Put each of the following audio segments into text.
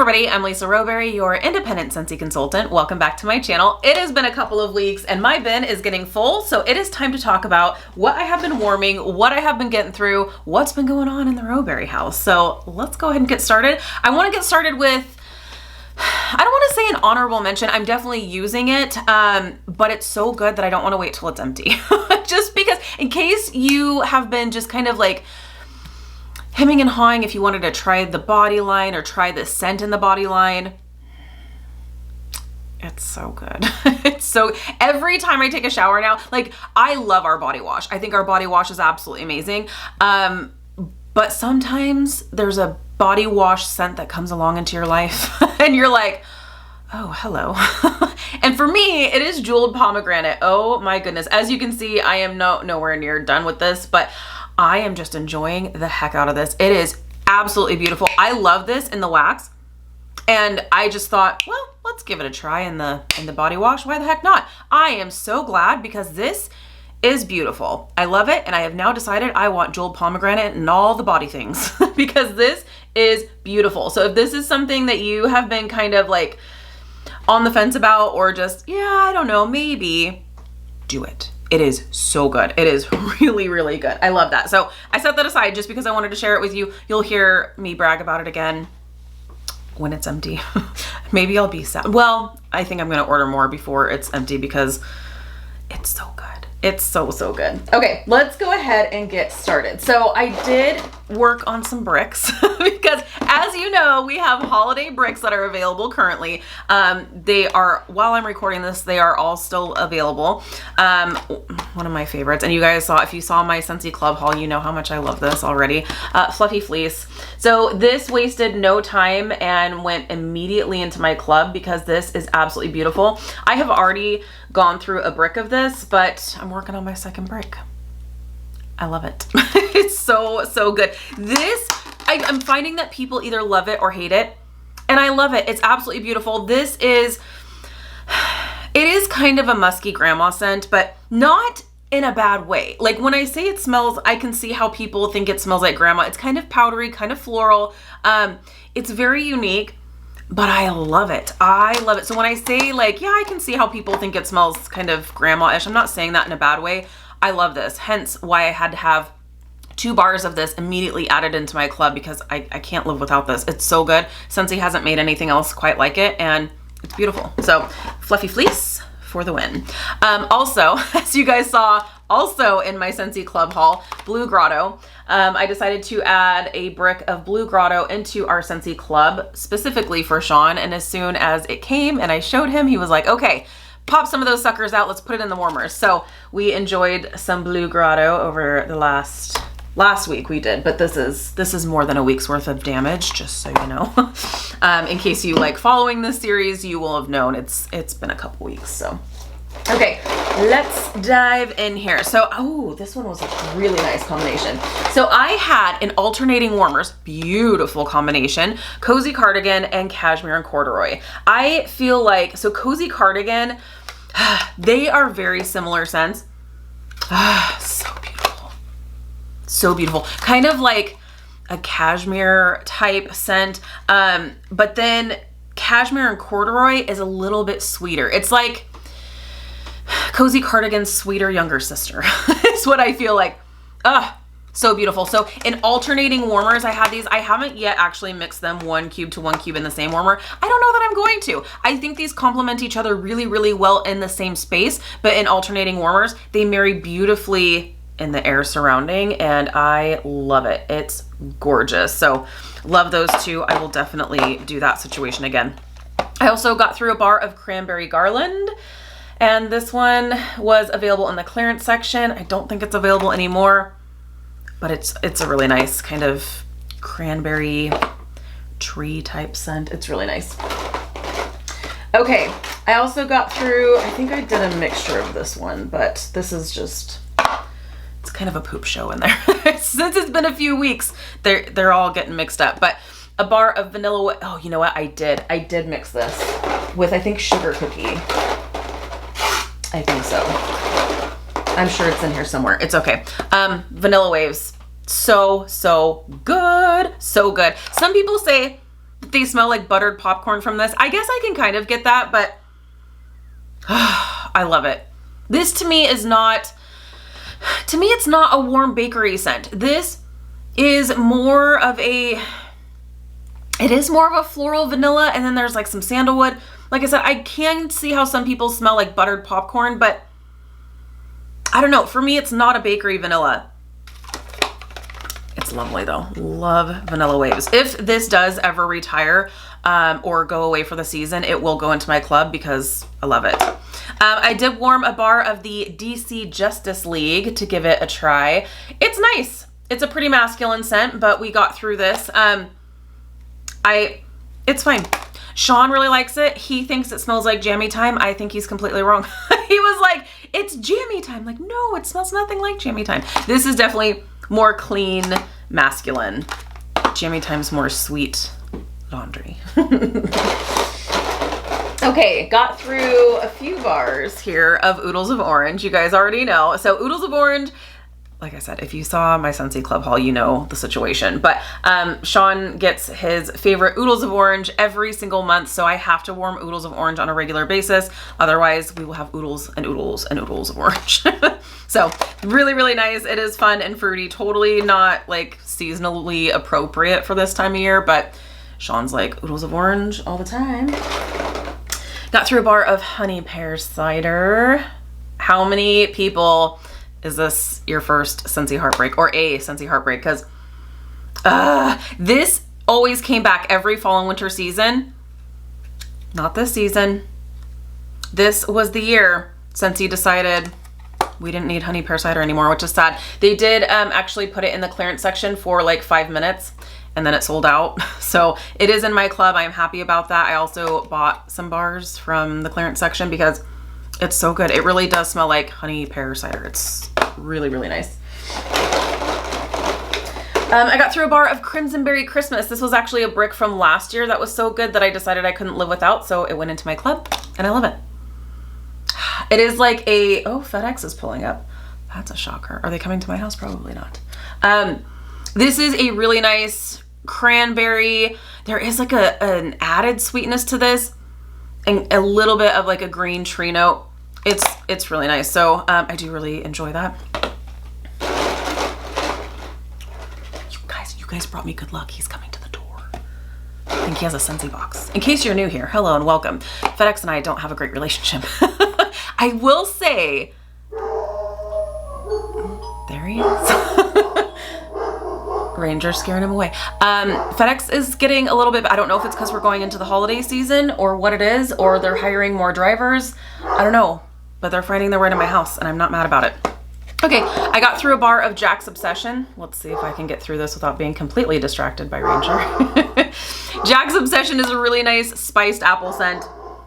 everybody, I'm Lisa Rowberry, your independent Scentsy consultant. Welcome back to my channel. It has been a couple of weeks and my bin is getting full, so it is time to talk about what I have been warming, what I have been getting through, what's been going on in the Rowberry house. So let's go ahead and get started. I want to get started with, I don't want to say an honorable mention. I'm definitely using it, but it's so good that I don't want to wait till it's empty. Just because, in case you have been just kind of like hemming and hawing if you wanted to try the body line or try the scent in the body line. It's so good. It's so, every time I take a shower now, like, I love our body wash. I think our body wash is absolutely amazing. But sometimes there's a body wash scent that comes along into your life and you're like, oh, hello. And for me, it is jeweled pomegranate. Oh my goodness. As you can see, I am nowhere near done with this, but I am just enjoying the heck out of this. It is absolutely beautiful. I love this in the wax. And I just thought, well, let's give it a try in the body wash. Why the heck not? I am so glad because this is beautiful. I love it. And I have now decided I want jeweled pomegranate in all the body things because this is beautiful. So if this is something that you have been kind of like on the fence about, or just, yeah, I don't know, maybe, do it. It is so good. It is really, really good. I love that. So I set that aside just because I wanted to share it with you. You'll hear me brag about it again when it's empty. Maybe I'll be sad. Well, I think I'm going to order more before it's empty because it's so good. It's so, so good. Okay, let's go ahead and get started. So I did work on some bricks because, as you know, we have holiday bricks that are available currently. They are, while I'm recording this, they are all still available. One of my favorites, and you guys saw, if you saw my Scentsy Club haul, you know how much I love this already. Fluffy Fleece. So this wasted no time and went immediately into my club because this is absolutely beautiful. I have already gone through a brick of this, but I'm working on my second brick. I love it. It's so, so good. This, I'm finding that people either love it or hate it, and I love it. It's absolutely beautiful. This is, it is kind of a musky grandma scent, but not in a bad way. Like when I say it smells, I can see how people think it smells like grandma. It's kind of powdery, kind of floral. It's very unique, but I love it. I love it. So when I say like, yeah, I can see how people think it smells kind of grandma-ish. I'm not saying that in a bad way. I love this. Hence why I had to have 2 bars of this immediately added into my club because I can't live without this. It's so good. Scentsy hasn't made anything else quite like it, and it's beautiful. So Fluffy Fleece for the win. Also, as you guys saw, also in my Scentsy Club haul, Blue Grotto. I decided to add a brick of Blue Grotto into our Scentsy Club specifically for Sean, and as soon as it came and I showed him, he was like, okay, pop some of those suckers out, let's put it in the warmers. So we enjoyed some Blue Grotto over the last week we did, but this is more than a week's worth of damage, just so you know. In case you like following this series, you will have known it's been a couple weeks. So okay, let's dive in here. So, oh, this one was a really nice combination. So I had an alternating warmers, beautiful combination, cozy cardigan and cashmere and corduroy. I feel like, so cozy cardigan, they are very similar scents. So beautiful. So beautiful. Kind of like a cashmere type scent. But then cashmere and corduroy is a little bit sweeter. It's like cozy cardigan's sweeter younger sister. It's what I feel like. So beautiful. So in alternating warmers, I had these. I haven't yet actually mixed them 1 cube to 1 cube in the same warmer. I don't know that I'm going to. I think these complement each other really, really well in the same space, but in alternating warmers, they marry beautifully in the air surrounding, and I love it. It's gorgeous. So love those two. I will definitely do that situation again. I also got through a bar of cranberry garland, and this one was available in the clearance section. I don't think it's available anymore, but it's a really nice kind of cranberry tree type scent. It's really nice. Okay, I also got through, I think I did a mixture of this one, but this is just, it's kind of a poop show in there. Since it's been a few weeks, they're all getting mixed up. But a bar of vanilla, oh, you know what? I did mix this with, I think, sugar cookie. I think so. I'm sure it's in here somewhere. It's okay. Vanilla Waves. So good. So good. Some people say that they smell like buttered popcorn from this. I guess I can kind of get that, but I love it. This to me is not, it's not a warm bakery scent. This is more of a, it is more of a floral vanilla, and then there's like some sandalwood. Like I said, I can see how some people smell like buttered popcorn, but I don't know. For me, it's not a bakery vanilla. It's lovely though. Love Vanilla Waves. If this does ever retire or go away for the season, it will go into my club because I love it. I did warm a bar of the DC Justice League to give it a try. It's nice. It's a pretty masculine scent, but we got through this. It's fine. Sean really likes it. He thinks it smells like jammy time. I think he's completely wrong. He was like, it's jammy time. Like, no, it smells nothing like jammy time. This is definitely more clean, masculine. Jammy time's more sweet laundry. Okay, got through a few bars here of Oodles of Orange. You guys already know. So Oodles of Orange, like I said, if you saw my Scentsy Club haul, you know the situation. But Sean gets his favorite Oodles of Orange every single month, so I have to warm Oodles of Orange on a regular basis. Otherwise, we will have oodles and oodles and oodles of orange. So really, really nice. It is fun and fruity. Totally not like seasonally appropriate for this time of year, but Sean's like Oodles of Orange all the time. Got through a bar of honey pear cider. How many people... is this your first Scentsy heartbreak or a Scentsy heartbreak? Because this always came back every fall and winter season. Not this season. This was the year Scentsy decided we didn't need honey pear cider anymore, which is sad. They did actually put it in the clearance section for like 5 minutes and then it sold out. So it is in my club. I'm happy about that. I also bought some bars from the clearance section because it's so good. It really does smell like honey pear cider. It's really, really nice. I got through a bar of Crimson Berry Christmas. This was actually a brick from last year that was so good that I decided I couldn't live without, so it went into my club, and I love it. It is like a, oh, FedEx is pulling up. That's a shocker. Are they coming to my house? Probably not. This is a really nice cranberry. There is like an added sweetness to this and a little bit of like a green tree note. It's really nice. So I do really enjoy that. You guys brought me good luck. He's coming to the door. I think he has a Scentsy box. In case you're new here, hello and welcome. FedEx and I don't have a great relationship. I will say, there he is. Ranger scaring him away. FedEx is getting a little bit, I don't know if it's because we're going into the holiday season or what it is, or they're hiring more drivers. I don't know, but they're finding their way to my house and I'm not mad about it. Okay, I got through a bar of Jack's Obsession. Let's see if I can get through this without being completely distracted by Ranger. Jack's Obsession is a really nice spiced apple scent.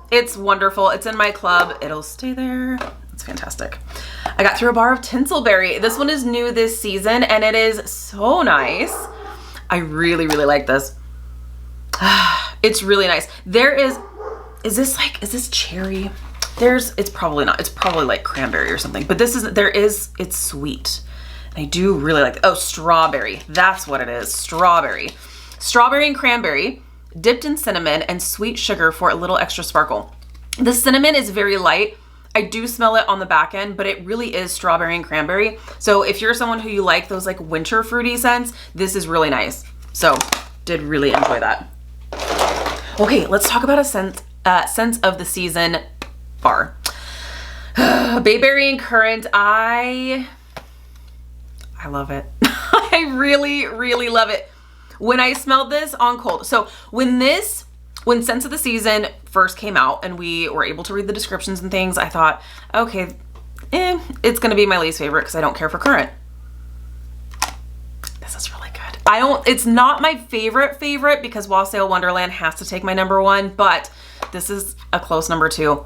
It's wonderful. It's in my club. It'll stay there. It's fantastic. I got through a bar of Tinselberry. This one is new this season and it is so nice. I really, really like this. It's really nice. There is this cherry? It's probably not. It's probably like cranberry or something, but it's sweet. I do really like it. Oh, strawberry. That's what it is. Strawberry. Strawberry and cranberry dipped in cinnamon and sweet sugar for a little extra sparkle. The cinnamon is very light. I do smell it on the back end, but it really is strawberry and cranberry. So if you're someone who you like those like winter fruity scents, this is really nice. So did really enjoy that. Okay, let's talk about a scent of the season bar. Bayberry and Currant. I love it. I really, really love it. When I smelled this on cold. So when Scents of the Season first came out and we were able to read the descriptions and things, I thought, okay, it's gonna be my least favorite because I don't care for currant. This is really good. It's not my favorite because Wassail Wonderland has to take my #1, but this is a close #2.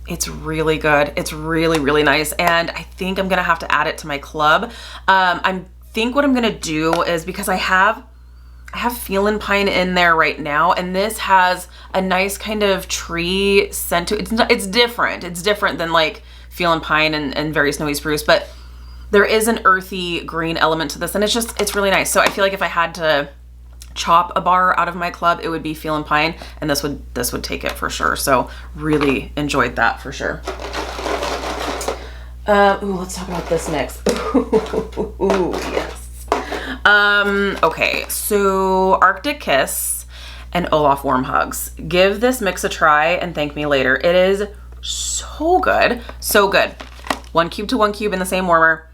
It's really good. It's really, really nice. And I think I'm gonna have to add it to my club. I think what I'm gonna do is, because I have Feelin' Pine in there right now, and this has a nice kind of tree scent to it. It's different. It's different than like Feelin' Pine and Very Snowy Spruce, but there is an earthy green element to this, and it's really nice. So I feel like if I had to chop a bar out of my club, it would be Feelin' Pine, and this would take it for sure. So really enjoyed that for sure. Ooh, let's talk about this mix. Ooh, yes. Okay, so Arctic Kiss and Olaf Warm Hugs. Give this mix a try and thank me later. It is so good, so good. 1 cube to 1 cube in the same warmer.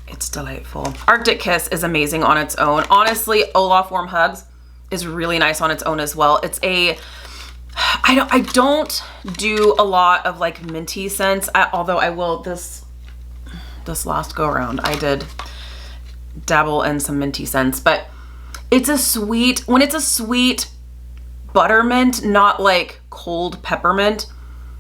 It's delightful. Arctic Kiss is amazing on its own. Honestly, Olaf Warm Hugs is really nice on its own as well. It's a, I don't do a lot of like minty scents, although I will this last go around. I did dabble in some minty scents, but it's a sweet, when it's a sweet buttermint, not like cold peppermint,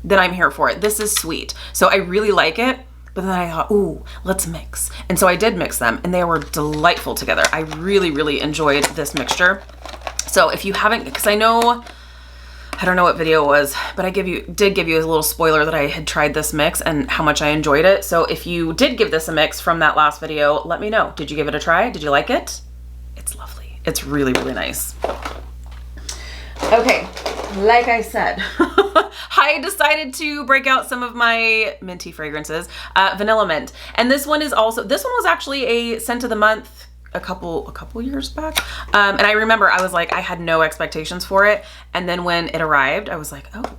then I'm here for it. This is sweet. So I really like it. But then I thought, ooh, let's mix. And so I did mix them and they were delightful together. I really, really enjoyed this mixture. So if you haven't, because I don't know what video it was, but I did give you a little spoiler that I had tried this mix and how much I enjoyed it. So if you did give this a mix from that last video, let me know. Did you give it a try? Did you like it? It's lovely. It's really, really nice. Okay, like I said, I decided to break out some of my minty fragrances, Vanilla Mint. And this one was actually a scent of the month a couple years back. And I remember I was like, I had no expectations for it. And then when it arrived, I was like, oh,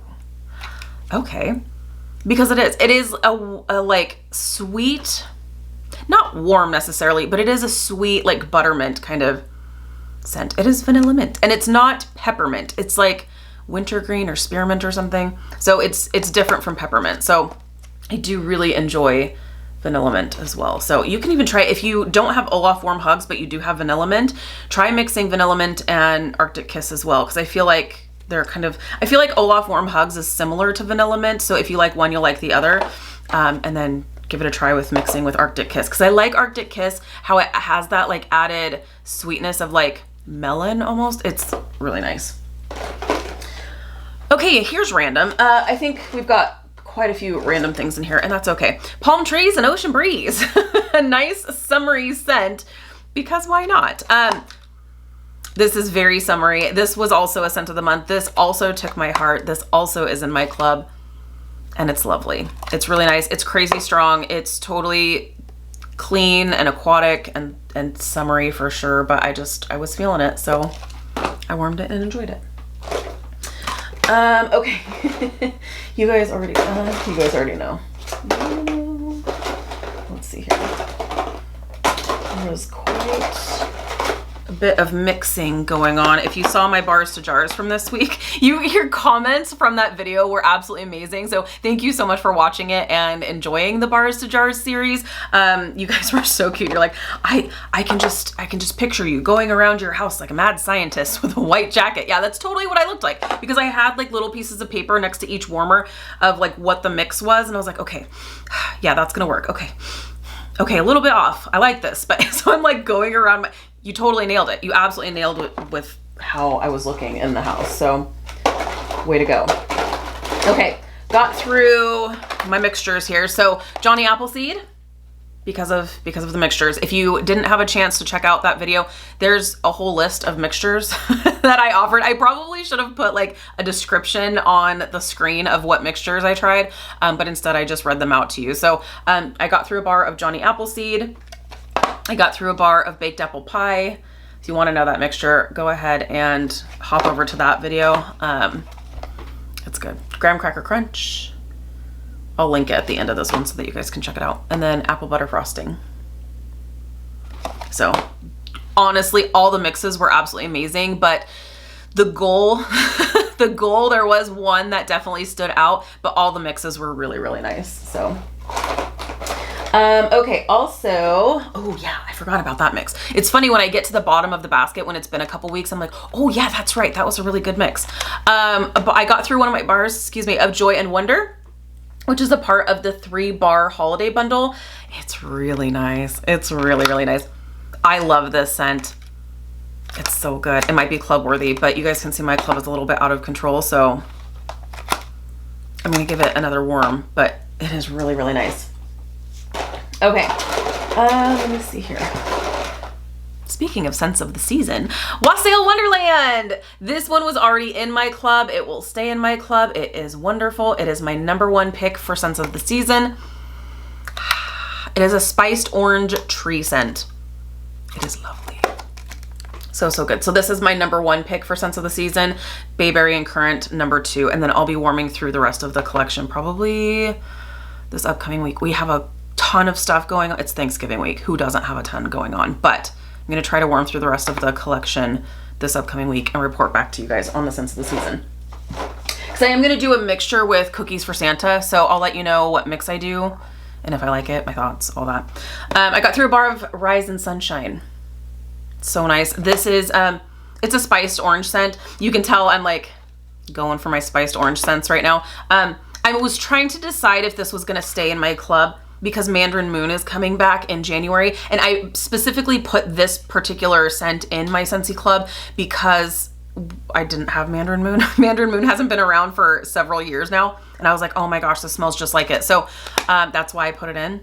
okay. Because it is a like sweet, not warm necessarily, but it is a sweet, like buttermint kind of scent. It is vanilla mint and it's not peppermint. It's like wintergreen or spearmint or something. So it's different from peppermint. So I do really enjoy vanilla mint as well. So you can even try, if you don't have Olaf Warm Hugs, but you do have vanilla mint, try mixing vanilla mint and Arctic Kiss as well. Cause I feel like I feel like Olaf Warm Hugs is similar to vanilla mint. So if you like one, you'll like the other. And then give it a try with mixing with Arctic Kiss. Cause I like Arctic Kiss, how it has that like added sweetness of like melon almost. It's really nice. Okay, here's random. I think we've got quite a few random things in here and that's okay. Palm trees and ocean breeze. A nice summery scent because why not? This is very summery. This was also a scent of the month. This also took my heart. This also is in my club and it's lovely. It's really nice. It's crazy strong. It's totally clean and aquatic and summery for sure, but I was feeling it, so I warmed it and enjoyed it. Okay. you guys already know. Let's see here. There was quite a bit of mixing going on. If you saw my bars to jars from this week, your comments from that video were absolutely amazing. So thank you so much for watching it and enjoying the bars to jars series. You guys were so cute. You're like, I can just picture you going around your house like a mad scientist with a white jacket. Yeah, that's totally what I looked like because I had like little pieces of paper next to each warmer of like what the mix was. And I was like, okay, yeah, that's gonna work. Okay, a little bit off. I like this. But so I'm like going around you totally nailed it. You absolutely nailed it with how I was looking in the house. So way to go. Okay, got through my mixtures here. So Johnny Appleseed, because of the mixtures. If you didn't have a chance to check out that video, there's a whole list of mixtures that I offered. I probably should have put like a description on the screen of what mixtures I tried, but instead I just read them out to you. So I got through a bar of Johnny Appleseed. I got through a bar of baked apple pie. If you want to know that mixture, go ahead and hop over to that video. It's good. Graham Cracker Crunch. I'll link it at the end of this one so that you guys can check it out. And then apple butter frosting. So honestly, all the mixes were absolutely amazing, but the goal, there was one that definitely stood out, but all the mixes were really, really nice. So okay, also, oh yeah, I forgot about that mix. It's funny when I get to the bottom of the basket when it's been a couple weeks, I'm like, oh yeah, that's right, that was a really good mix. But I got through one of my bars, of Joy and Wonder, which is a part of the 3-bar holiday bundle. It's really nice. It's really, really nice. I love this scent. It's so good. It might be club worthy, but you guys can see my club is a little bit out of control, so I'm gonna give it another warm, but it is really, really nice. Okay, let me see here. Speaking of scents of the season, Wassail Wonderland. This one was already in my club. It will stay in my club. It is wonderful. It is my #1 pick for scents of the season. It is a spiced orange tree scent. It is lovely. So, so good. So this is my #1 pick for scents of the season. Bayberry and Currant, #2. And then I'll be warming through the rest of the collection probably this upcoming week. We have a ton of stuff going on. It's Thanksgiving week. Who doesn't have a ton going on? But I'm going to try to warm through the rest of the collection this upcoming week and report back to you guys on the scents of the season. Because I am going to do a mixture with Cookies for Santa, so I'll let you know what mix I do and if I like it, my thoughts, all that. I got through a bar of Rise and Sunshine. So nice. This is, it's a spiced orange scent. You can tell I'm like going for my spiced orange scents right now. I was trying to decide if this was going to stay in my club because Mandarin Moon is coming back in January. And I specifically put this particular scent in my Scentsy Club because I didn't have Mandarin Moon. Mandarin Moon hasn't been around for several years now. And I was like, oh my gosh, this smells just like it. So that's why I put it in.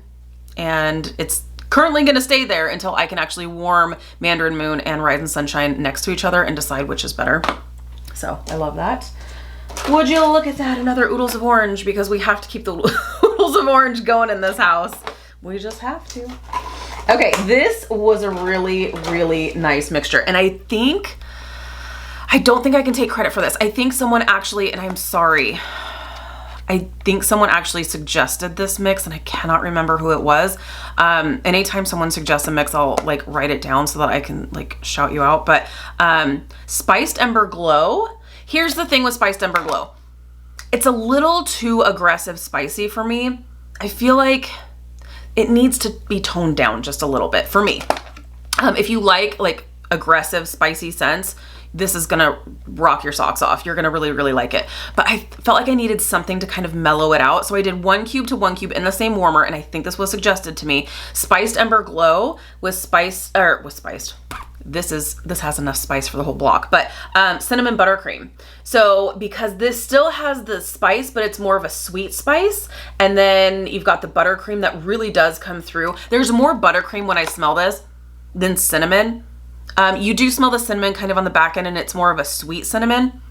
And it's currently going to stay there until I can actually warm Mandarin Moon and Rise and Sunshine next to each other and decide which is better. So I love that. Would you look at that? Another oodles of orange, because we have to keep the oodles of orange going in this house. We just have to. Okay, this was a really, really nice mixture. And I don't think I can take credit for this. I think someone actually, and I'm sorry, I think someone actually suggested this mix and I cannot remember who it was. Anytime someone suggests a mix, I'll like write it down so that I can like shout you out. But Spiced Ember Glow. Here's the thing with Spiced Ember Glow. It's a little too aggressive spicy for me. I feel like it needs to be toned down just a little bit for me. If you like aggressive spicy scents, this is gonna rock your socks off. You're gonna really, really like it. But I felt like I needed something to kind of mellow it out. So I did 1 cube to 1 cube in the same warmer, and I think this was suggested to me. Spiced Ember Glow with spiced. This has enough spice for the whole block, but cinnamon buttercream. So because this still has the spice, but it's more of a sweet spice, and then you've got the buttercream that really does come through. There's more buttercream when I smell this than cinnamon. You do smell the cinnamon kind of on the back end, and it's more of a sweet cinnamon,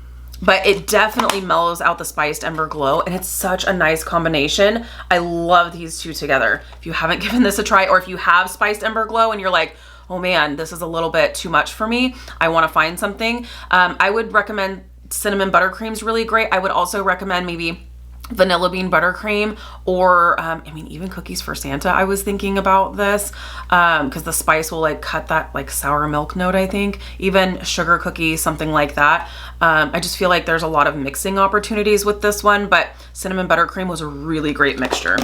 but it definitely mellows out the Spiced Ember Glow, and it's such a nice combination. I love these two together. If you haven't given this a try, or if you have Spiced Ember Glow and you're like, oh man, this is a little bit too much for me, I want to find something, I would recommend cinnamon buttercream's really great. I would also recommend maybe vanilla bean buttercream, or I mean even Cookies for Santa. I was thinking about this because the spice will like cut that like sour milk note. I think even sugar cookie, something like that. I just feel like there's a lot of mixing opportunities with this one, but cinnamon buttercream was a really great mixture.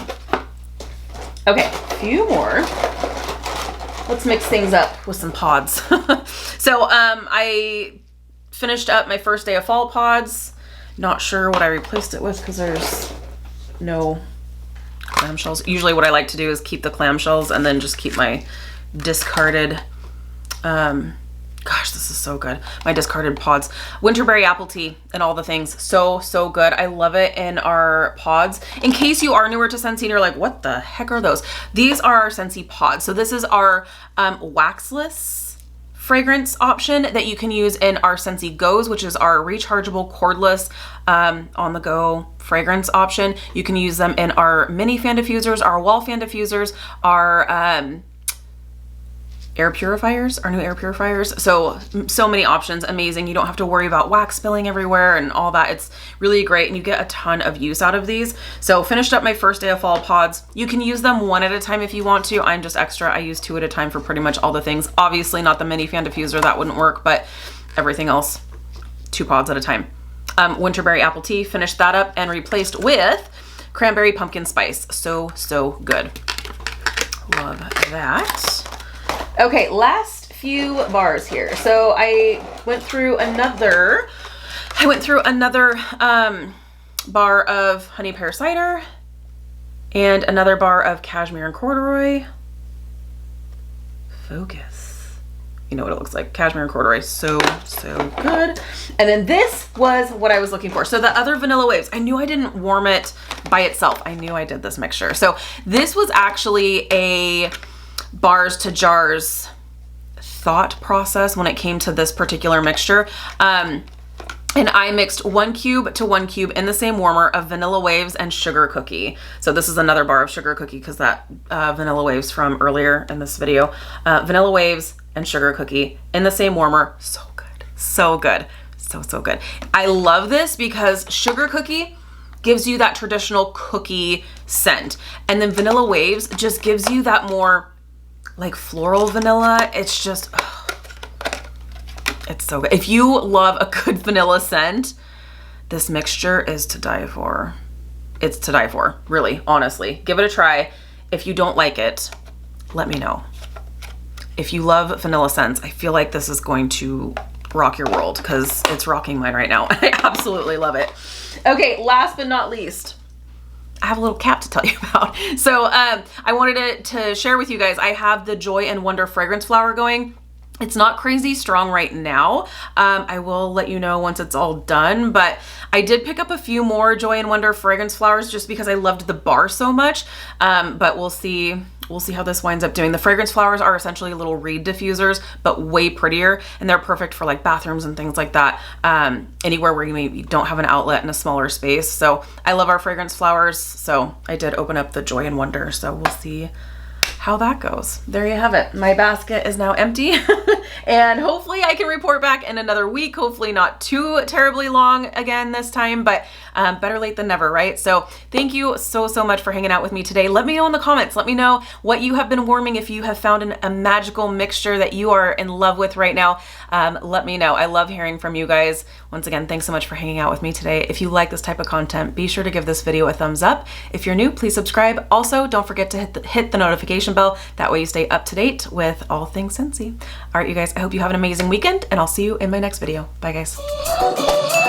Okay, a few more. Let's mix things up with some pods. So I finished up my first day of fall pods. Not sure what I replaced it with because there's no clamshells. Usually what I like to do is keep the clamshells and then just keep my discarded, gosh, this is so good. My discarded pods. Winterberry apple tea and all the things. So, so good. I love it in our pods. In case you are newer to Scentsy and you're like, what the heck are those? These are our Scentsy Pods. So this is our waxless fragrance option that you can use in our Scentsy Goes, which is our rechargeable cordless on the go fragrance option. You can use them in our mini fan diffusers, our wall fan diffusers, our air purifiers, our new air purifiers. So many options, amazing. You don't have to worry about wax spilling everywhere and all that. It's really great, and you get a ton of use out of these. So finished up my first day of fall pods. You can use them 1 at a time if you want to. I'm just extra. I use 2 at a time for pretty much all the things. Obviously not the mini fan diffuser, that wouldn't work, but everything else, 2 pods at a time. Winterberry apple tea, finished that up and replaced with cranberry pumpkin spice. So, so good. Love that. Okay, last few bars here. So I went through another bar of honey pear cider and another bar of cashmere and corduroy. Focus. You know what it looks like. Cashmere and corduroy. So, so good. And then this was what I was looking for. So the other Vanilla Waves, I knew I didn't warm it by itself. I knew I did this mixture. So this was actually a Bars to Jars thought process when it came to this particular mixture. And I mixed 1 cube to 1 cube in the same warmer of Vanilla Waves and Sugar Cookie. So this is another bar of Sugar Cookie because that Vanilla Waves from earlier in this video. Vanilla Waves and Sugar Cookie in the same warmer. So good. So good. So good. I love this because Sugar Cookie gives you that traditional cookie scent. And then Vanilla Waves just gives you that more like floral vanilla. It's just... it's so good. If you love a good vanilla scent, this mixture is to die for. It's to die for, really, honestly. Give it a try. If you don't like it, let me know. If you love vanilla scents, I feel like this is going to rock your world because it's rocking mine right now. I absolutely love it. Okay, last but not least, I have a little cap to tell you about. So I wanted to share with you guys, I have the Joy and Wonder fragrance flower going. It's not crazy strong right now. I will let you know once it's all done, but I did pick up a few more Joy and Wonder fragrance flowers just because I loved the bar so much. But we'll see how this winds up doing. The fragrance flowers are essentially little reed diffusers, but way prettier, and they're perfect for like bathrooms and things like that. Anywhere where you maybe don't have an outlet in a smaller space. So I love our fragrance flowers. So I did open up the Joy and Wonder. So we'll see how that goes. There you have it. My basket is now empty and hopefully I can report back in another week. Hopefully not too terribly long again this time, but better late than never, right? So thank you so much for hanging out with me today. Let me know in the comments. Let me know what you have been warming. If you have found a magical mixture that you are in love with right now, let me know. I love hearing from you guys. Once again, thanks so much for hanging out with me today. If you like this type of content, be sure to give this video a thumbs up. If you're new, please subscribe. Also, don't forget to hit the notification bell. That way you stay up to date with all things Scentsy. All right, you guys, I hope you have an amazing weekend and I'll see you in my next video. Bye, guys.